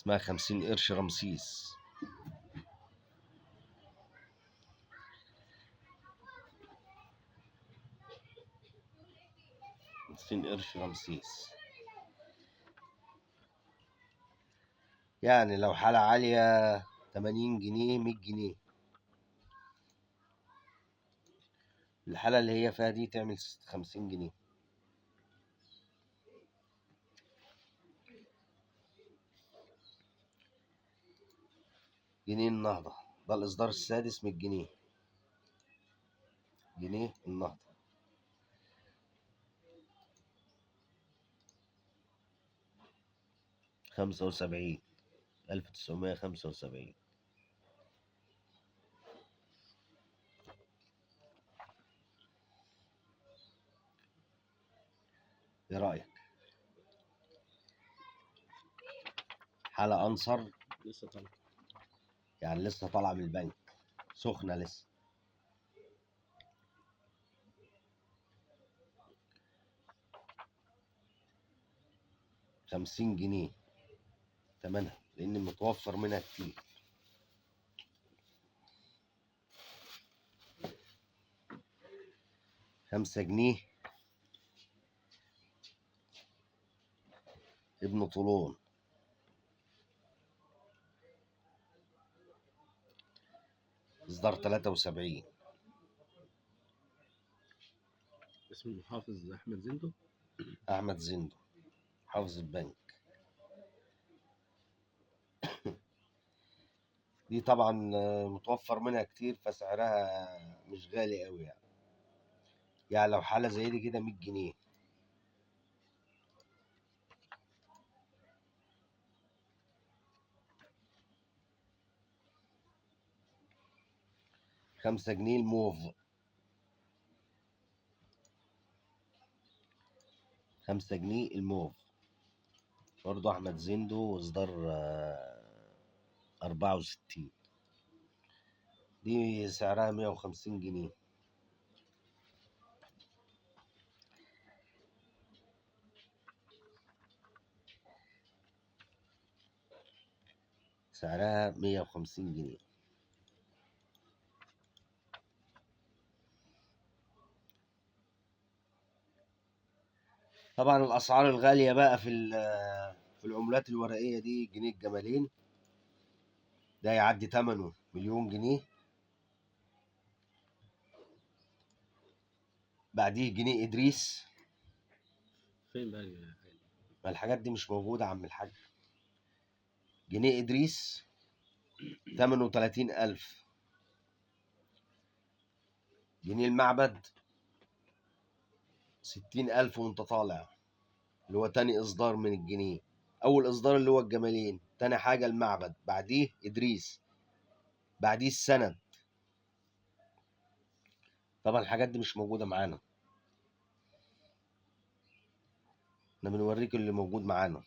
اسمها 50 قرش رمسيس. قرش رمسيس يعني لو حالة عالية 80 جنيه 100 جنيه. الحالة اللي هي فيها دي تعمل 50 جنيه. جنيه النهضة ده الإصدار السادس 100 جنيه. جنيه النهضة 75 1975. ايه رأيك؟ حالة أنصر لسه طالع، يعني لسه طالعة من البنك، سخنة لسه. خمسين جنيه تمنها لأن متوفر منها كتير. 5 جنيه ابن طولون، إصدار 73. اسم المحافظ أحمد زندو. أحمد زندو حافظ البنك. دي طبعا متوفر منها كتير فسعرها مش غالي قوي يعني لو حالة زي دي كده 100 جنيه. خمسة جنيه الموف. 5 جنيه الموف برضو أحمد زندو إصدار 64. دي سعرها 150 جنيه. سعرها 150 جنيه. طبعا الأسعار الغالية بقى في العملات الورقية دي، جنيه الجمالين ده يعدي ثمنه 1,000,000 جنيه. بعديه جنيه إدريس. فين بقى يا حاج؟ ما الحاجات دي مش موجودة عم الحاج. جنيه إدريس ثمنه 30,000. جنيه المعبد 60,000 وانت طالع، اللي هو تاني إصدار من الجنيه. أول إصدار اللي هو الجمالين، تاني حاجة المعبد، بعديه إدريس، بعديه السند. طبعا الحاجات دي مش موجودة معانا، احنا بنوريك اللي موجود معانا.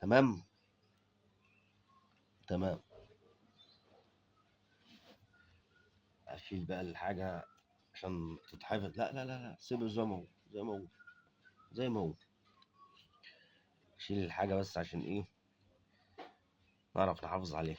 تمام تمام. اشيل بقى الحاجة عشان تتحفظ. لا لا لا لا، سيبه زي ما هو زي ما هو زي ما هو. شيل الحاجة بس عشان ايه نعرف نحافظ عليها.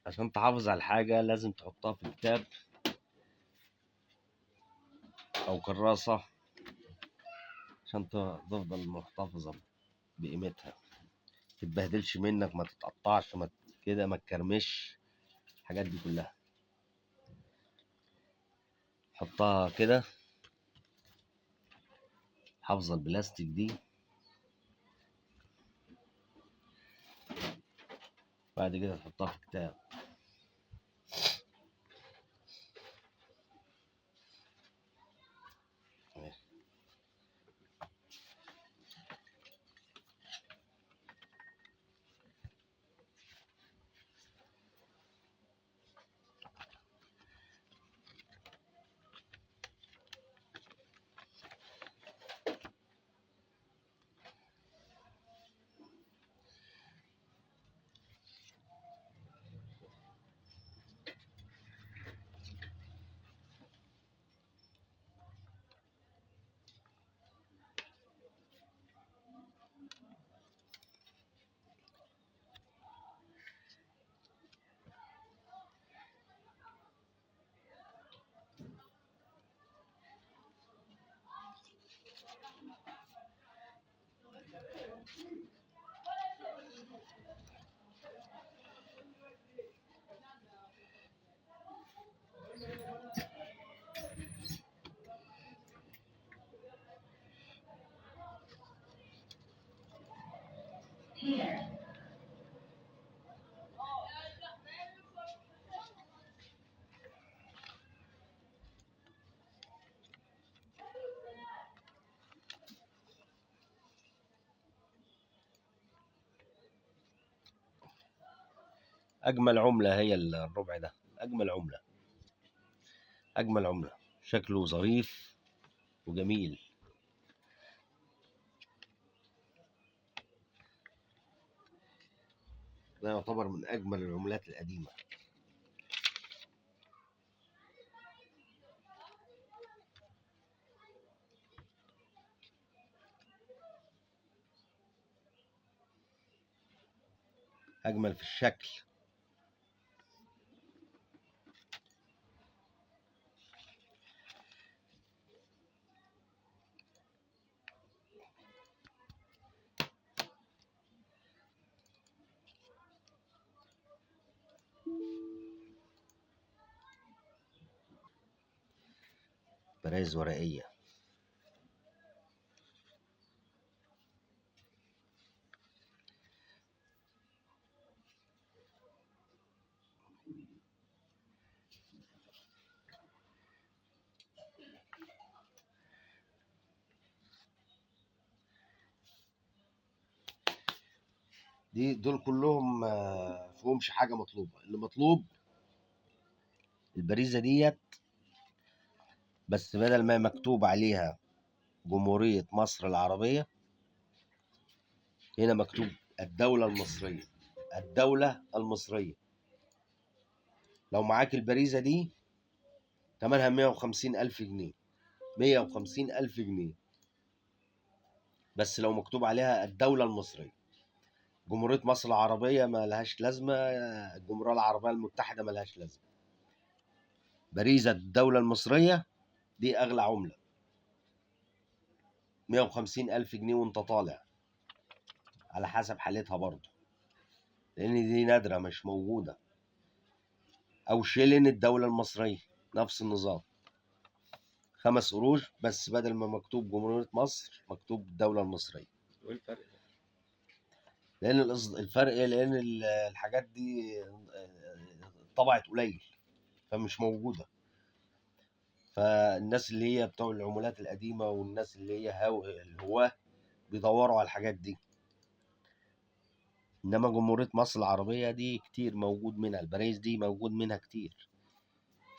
عشان تحافظ على الحاجة لازم تحطها في كتاب او كراسة عشان تفضل محتفظة بقيمتها، متتبهدلش منك، ما تتقطعش، ما كده ما تكرمش، الحاجات دي كلها حطها كده، حافظة البلاستيك دي. بعد كده تحطها في كتاب. اجمل عملة هي الربع ده، اجمل عملة، اجمل عملة، شكله ظريف وجميل. ده يعتبر من اجمل العملات القديمة. اجمل في الشكل. برايز ورقية. دول كلهم فيهمش حاجة مطلوبة. اللي مطلوب البريزة ديت، بس بدل ما مكتوب عليها جمهورية مصر العربية، هنا مكتوب الدولة المصرية. الدولة المصرية. لو معاك البريزة دي تمنها 150,000 جنيه، 150,000 جنيه، بس لو مكتوب عليها الدولة المصرية. جمهورية مصر العربية ما لهاش لازمة، الجمهورية العربية المتحدة ما لهاش لازمة. بريزة الدولة المصرية دي أغلى عملة، 150,000 جنيه وأنت طالع، على حسب حالتها برضه، لأن دي نادرة مش موجودة. أو شيلين الدولة المصرية نفس النظام، 5 قروش، بس بدل ما مكتوب جمهورية مصر مكتوب الدولة المصرية. وايه الفرق؟ لأن الفرق لأن الحاجات دي طبعت قليل فمش موجودة. فالناس اللي هي بتوع العملات القديمة والناس اللي هي الهواة بيدوروا على الحاجات دي. إنما جمهورية مصر العربية دي كتير موجود منها، البرايز دي موجود منها كتير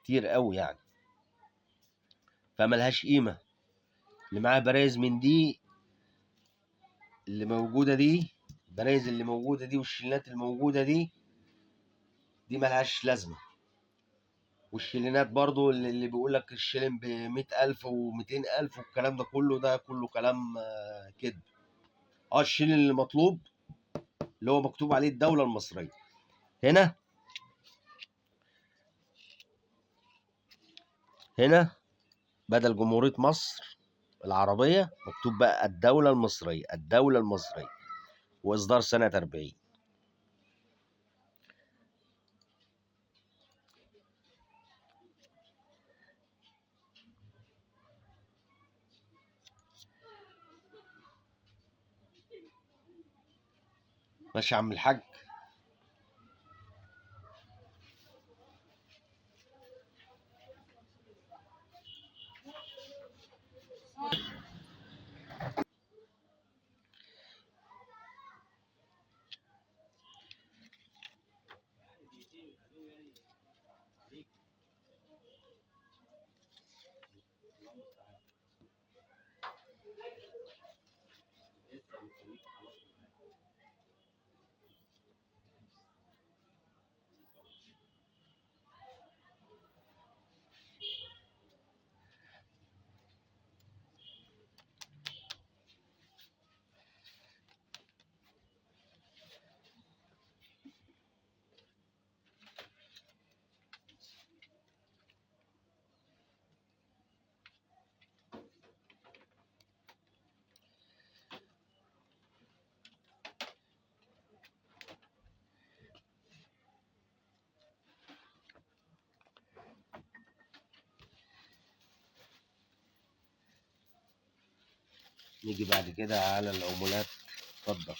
كتير قوي يعني، فملهاش قيمة. اللي معاه برايز من دي اللي موجودة دي، البرايز اللي موجودة دي والشيلينات الموجودة دي ملهاش لازمة. والشيلينات برضو اللي بيقول لك الشيلين ب100,000 و200,000 والكلام ده كله، ده كله كلام كده. الشيلين اللي مطلوب اللي هو مكتوب عليه الدولة المصرية. هنا بدل جمهورية مصر العربية مكتوب بقى الدولة المصرية، الدولة المصرية، وإصدار سنة 40. ماشي يا عم الحاج. نيجي بعد كده على العمولات. اتفضل.